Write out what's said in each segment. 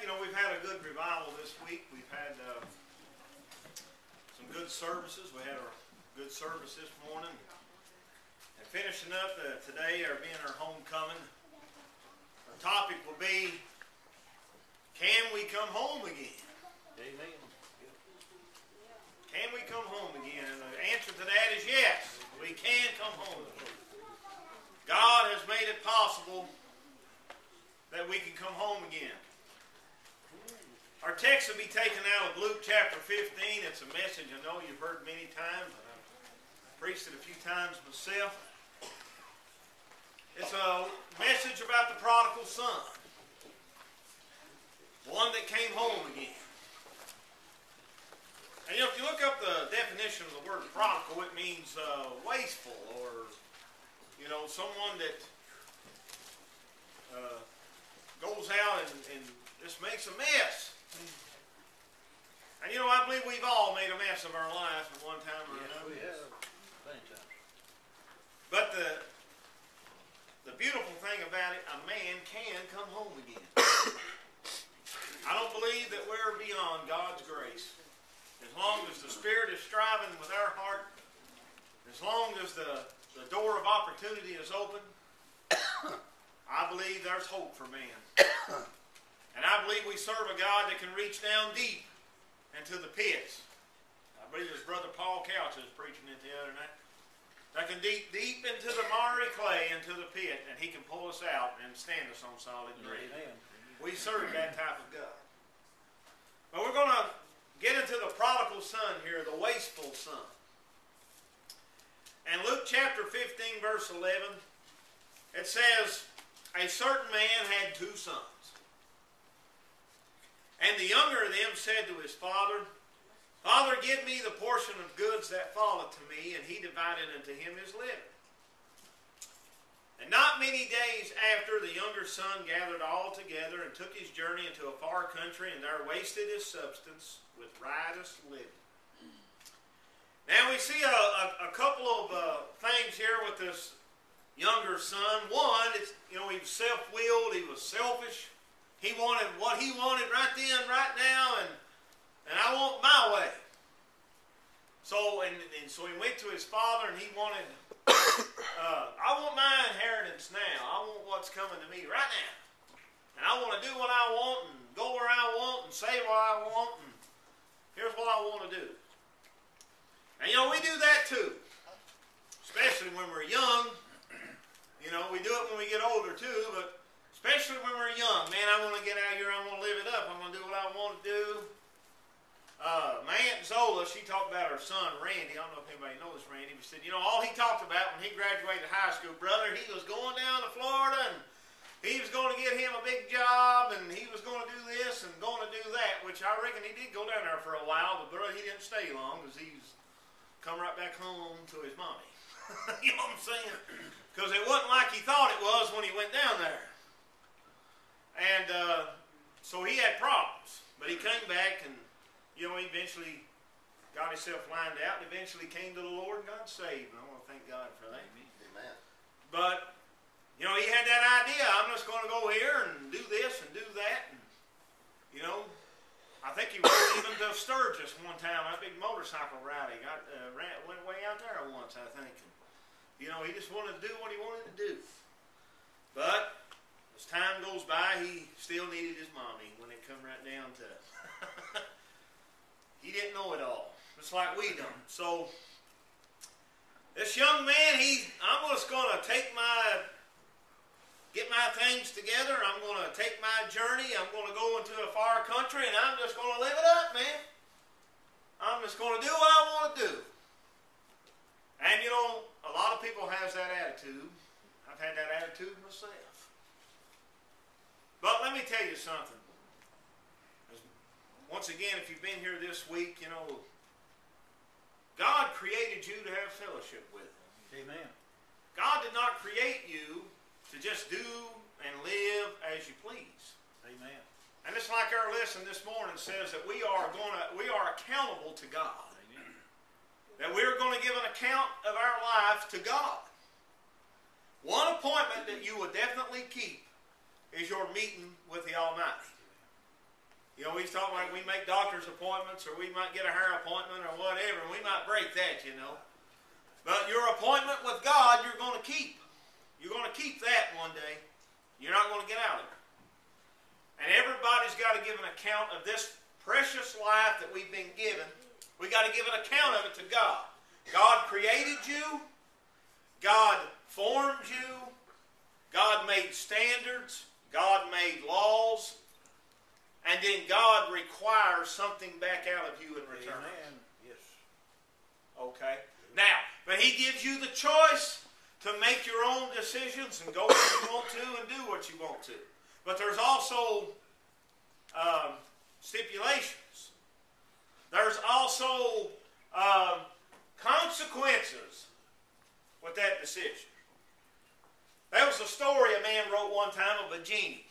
we've had a good revival this week. We've had some good services. We had a good service this morning. And finishing up today, being our homecoming, our topic will be, can we come home again? Amen. Can we come home again? And the answer to that is yes. We can come home again. God has made it possible that we can come home again. Our text will be taken out of Luke chapter 15. It's a message I know you've heard many times. I've preached it a few times myself. It's a message about the prodigal son. One that came home again. And if you look up the definition of the word prodigal, it means wasteful, or someone that goes out and just makes a mess. And I believe we've all made a mess of our life at one time or another. Yes, we have. Plenty of times. But the beautiful thing about it, a man can come home again. I don't believe that we're beyond God's grace. As long as the Spirit is striving with our heart, as long as the door of opportunity is open, I believe there's hope for man. And I believe we serve a God that can reach down deep into the pits. I believe his brother Paul Couch was preaching it the other night. That can deep into the miry clay, into the pit, and he can pull us out and stand us on solid ground. We serve that type of God. But we're going to get into the prodigal son here, the wasteful son. And Luke chapter 15, verse 11, it says, a certain man had two sons. And the younger of them said to his father, Father, give me the portion of goods that falleth to me. And he divided unto him his living. And not many days after, the younger son gathered all together and took his journey into a far country, and there wasted his substance with riotous living. Now we see a couple of things here with this younger son. One, he was self-willed, he was selfish. He wanted what he wanted right then, right now, and I want my way. So so he went to his father, and he wanted, I want my inheritance now. I want what's coming to me right now. And I want to do what I want, and go where I want, and say what I want, and here's what I want to do. And we do that too. Especially when we're young. We do it when we get older too, but especially when we're young. Man, I want to get out here, I want to live it up, I'm going to do what I want to do. My Aunt Zola, she talked about her son, Randy. I don't know if anybody knows Randy, but she said, all he talked about when he graduated high school, brother, he was going down to Florida, and he was going to get him a big job, and he was going to do this and going to do that, which I reckon he did go down there for a while, but brother, he didn't stay long, because he's come right back home to his mommy. You know what I'm saying? Because it wasn't like he thought it was when he went down there. And so he had problems. But he came back and, he eventually got himself lined out and eventually came to the Lord and got saved. And I want to thank God for that. Amen. But, he had that idea. I'm just going to go here and do this and do that. And, I think he rode even to Sturgis one time. That big motorcycle ride. He went way out there once, I think. And, he just wanted to do what he wanted to do. But as time goes by, he still needed his mommy when it come right down to it. He didn't know it all, just like we don't. So this young man, I'm just going to get my things together. I'm going to take my journey. I'm going to go into a far country, and I'm just going to live it up, man. I'm just going to do what I want to do. And a lot of people has that attitude. I've had that attitude myself. But let me tell you something. Once again, if you've been here this week, God created you to have fellowship with Him. Amen. God did not create you to just do and live as you please. Amen. And it's like our lesson this morning says that we are accountable to God. Amen. That we're going to give an account of our life to God. One appointment that you will definitely keep is your meeting with the Almighty. You know, we've talked like we make doctor's appointments, or we might get a hair appointment or whatever, and we might break that, you know. But your appointment with God, you're going to keep. You're going to keep that one day. You're not going to get out of it. And everybody's got to give an account of this precious life that we've been given. We've got to give an account of it to God. God created you. God formed you. God made standards. God made laws. And then God requires something back out of you in return. Amen. Yes. Okay? Now, but He gives you the choice to make your own decisions and go where you want to and do what you want to. But there's also stipulations. There's also consequences with that decision. There was a story a man wrote one time of a genie.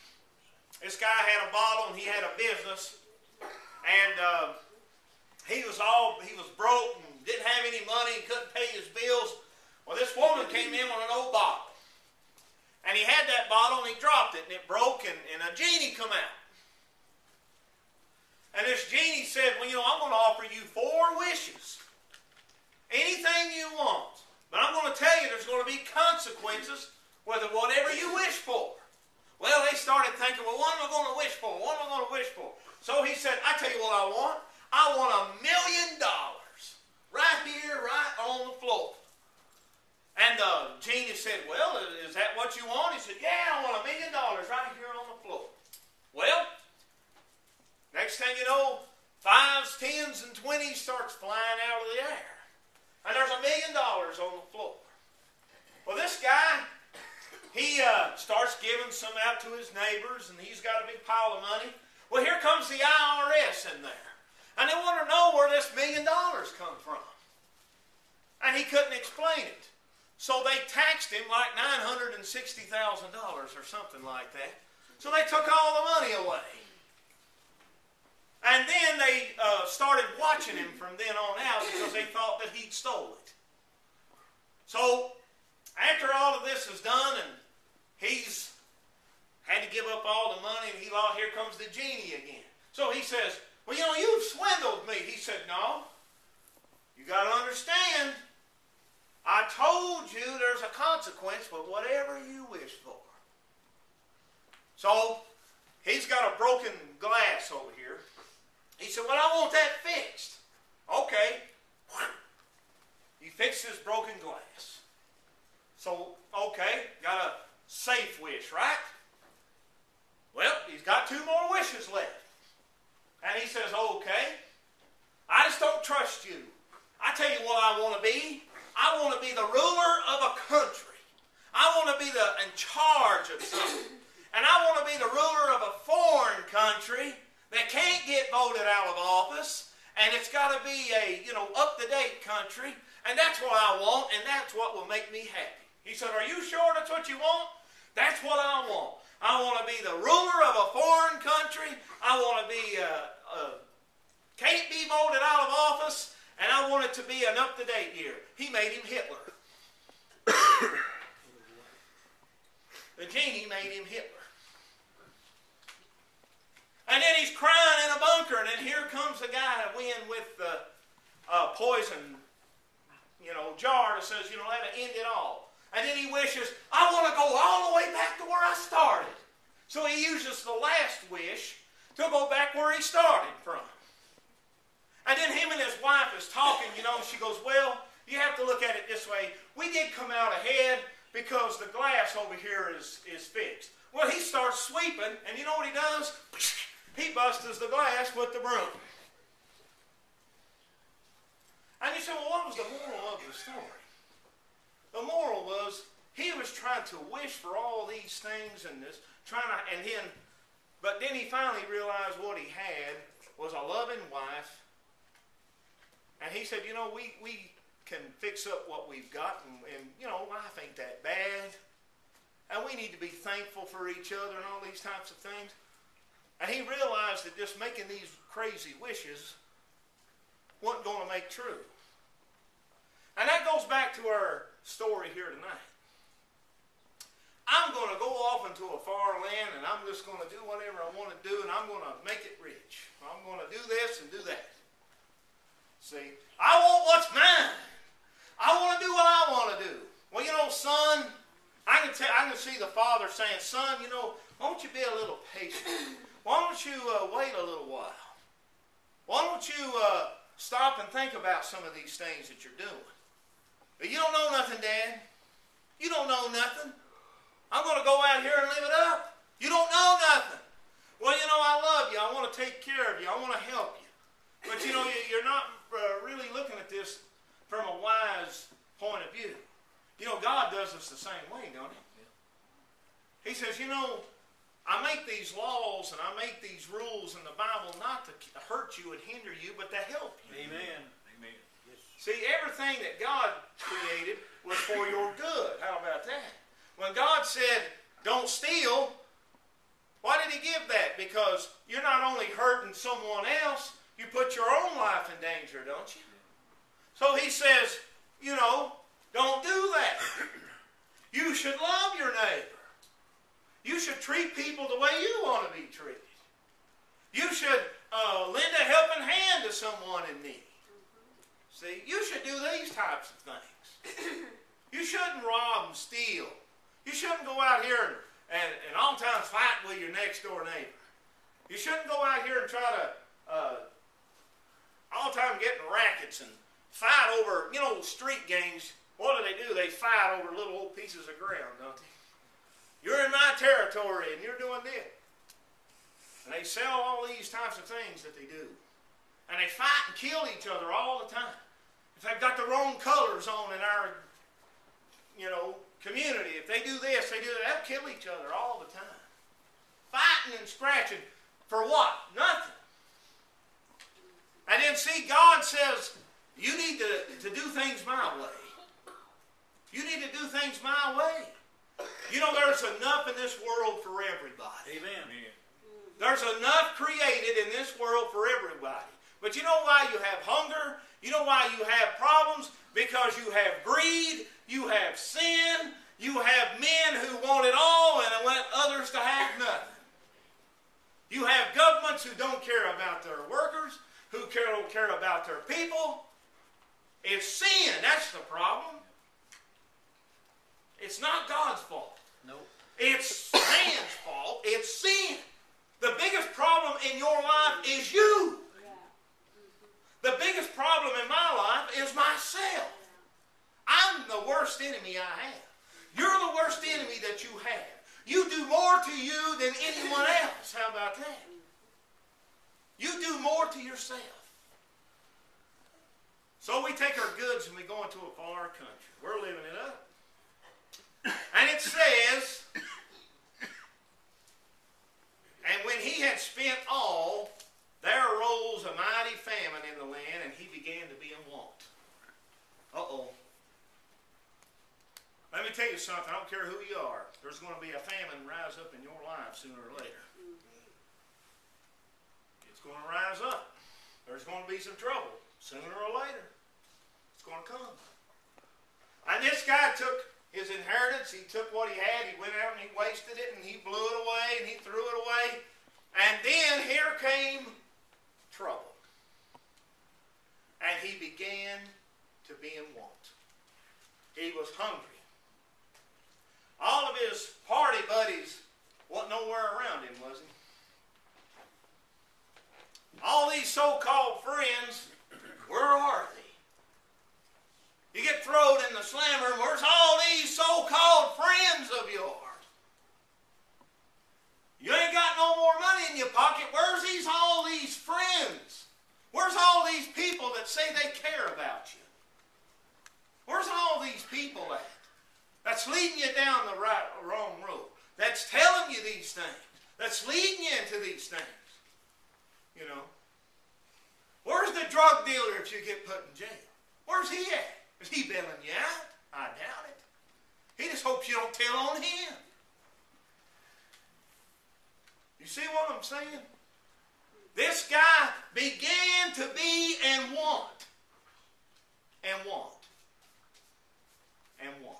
This guy had a bottle and he had a business, and he was broke and didn't have any money and couldn't pay his bills. Well, this woman came in with an old bottle, and he had that bottle and he dropped it and it broke, and a genie come out. And this genie said, well, you know, I'm going to offer you 4 wishes. Anything you want. But I'm going to tell you there's going to be consequences with whatever you wish for. Well, they started thinking, well, what am I going to wish for? What am I going to wish for? So he said, I tell you what I want. I want $1 million right here, right on the floor. And the genie said, well, is that what you want? He said, yeah, I want $1 million right here on the floor. Well, next thing you know, 5s, 10s, and 20s starts flying out of the air. And there's $1 million on the floor. Well, this guy, he starts giving some out to his neighbors, and he's got a big pile of money. Well, here comes the IRS in there. And they want to know where this $1 million come from. And he couldn't explain it. So they taxed him like $960,000 or something like that. So they took all the money away. And then they started watching him from then on out because they thought that he'd stole it. So after all of this is done and he's had to give up all the money, and here comes the genie again. So he says, well, you know, you've swindled me. He said, no, you got to understand, I told you there's a consequence for whatever you wish for. So he's got a broken glass over here. He said, well, I want that fixed. Okay. He fixed his broken glass. So, okay, got a safe wish, right? Well, he's got 2 more wishes left. And he says, okay, I just don't trust you. I tell you what I want to be. I want to be the ruler of a country. I want to be in charge of something. And I want to be the ruler of a foreign country that can't get voted out of office. And it's got to be a, up-to-date country. And that's what I want, and that's what will make me happy. He said, are you sure that's what you want? That's what I want. I want to be the ruler of a foreign country. I want to be, can't be voted out of office. And I want it to be an up-to-date year. He made him Hitler. The genie made him Hitler. And then he's crying in a bunker, and then here comes the guy in with the poison, jar that says, that'll end it all. And then he wishes, I want to go all the way back to where I started. So he uses the last wish to go back where he started from. And then him and his wife is talking, she goes, well, you have to look at it this way. We did come out ahead because the glass over here is fixed. Well, he starts sweeping, and you know what he does? He busts the glass with the broom. And you say, well, what was the moral of the story? The moral was he was trying to wish for all these things and this, but then he finally realized what he had was a loving wife. And he said, we can fix up what we've got, and life ain't that bad. And we need to be thankful for each other and all these types of things. And he realized that just making these crazy wishes wasn't going to make true. And that goes back to our story here tonight. I'm going to go off into a far land and I'm just going to do whatever I want to do and I'm going to make it rich. I'm going to do this and do that. See, I want what's mine. I want to do what I want to do. Well, you know, son, I can see the father saying, son, you know, why don't you be a little patient? Why don't you wait a little while? Why don't you stop and think about some of these things that you're doing? But you don't know nothing, Dad. You don't know nothing. I'm going to go out here and live it up. You don't know nothing. Well, you know, I love you. I want to take care of you. I want to help you. But, you know, you're not really looking at this from a wise point of view. You know, God does us the same way, don't he? He says, you know, I make these laws and I make these rules in the Bible not to hurt you and hinder you, but to help you. Amen. Amen. Yes. See, everything that God created was for your good. How about that? When God said, don't steal, why did he give that? Because you're not only hurting someone else, you put your own life in danger, don't you? So he says, you know, don't do that. You should love your neighbor. You should treat people the way you want to be treated. You should lend a helping hand to someone in need. See, you should do these types of things. You shouldn't rob and steal. You shouldn't go out here and oftentimes fight with your next door neighbor. You shouldn't go out here and try to all the time get in rackets and fight over, you know, street gangs. What do? They fight over little old pieces of ground, don't they? You're in my territory and you're doing this. And they sell all these types of things that they do. And they fight and kill each other all the time. If they've got the wrong colors on in our, you know, community, if they do this, they do that, they'll kill each other all the time. Fighting and scratching for what? Nothing. And then see, God says, you need to do things my way. You need to do things my way. You know, there's enough in this world for everybody. Amen. There's enough created in this world for everybody. But you know why you have hunger? You know why you have problems? Because you have greed, you have sin, you have men who want it all and want others to have nothing. You have governments who don't care about their workers, who don't care about their people. It's sin. That's the problem. It's not God's fault. Nope. It's man's fault. It's sin. The biggest problem in your life is you. The biggest problem in my life is myself. I'm the worst enemy I have. You're the worst enemy that you have. You do more to you than anyone else. How about that? You do more to yourself. So we take our goods and we go into a far country. We're living it up. And it says, and when he had spent all, there arose a mighty famine in the land, and he began to be in want. Uh-oh. Let me tell you something. I don't care who you are. There's going to be a famine rise up in your life sooner or later. It's going to rise up. There's going to be some trouble sooner or later. It's going to come. And this guy took his inheritance. He took what he had. He went out and he wasted it and he blew it away and he threw it away. And then here came trouble. And he began to be in want. He was hungry. All of his party buddies wasn't nowhere around him, was he? All these so-called friends, where are they? You get thrown in the slammer, where's all these so-called friends of yours? You ain't got no more money in your pocket. Where's all these friends? Where's all these people that say they care about you? Where's all these people at? That's leading you down the wrong road. That's telling you these things. That's leading you into these things. You know. Where's the drug dealer if you get put in jail? Where's he at? Is he bailing you out? I doubt it. He just hopes you don't tell on him. You see what I'm saying? This guy began to be and want. And want. And want.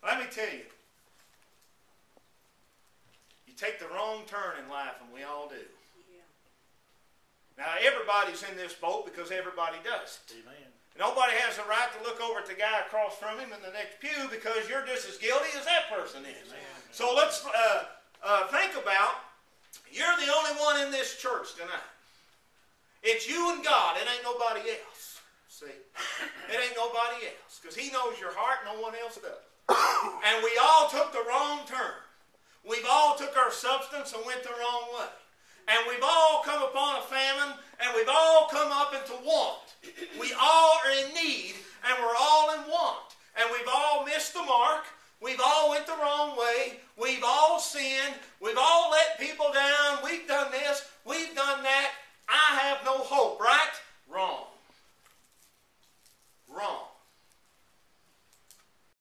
Let me tell you. take the wrong turn in life, and we all do. Now, everybody's in this boat because everybody does it. Amen. Nobody has the right to look over at the guy across from him in the next pew because you're just as guilty as that person is. Amen. So let's think about, you're the only one in this church tonight. It's you and God. It ain't nobody else. See? It ain't nobody else. Because He knows your heart, no one else does. And we all took the wrong turn. We've all took our substance and went the wrong way. And we've all come upon a famine, and we've all come up into want. We all are in need, and we're all in want. And we've all missed the mark,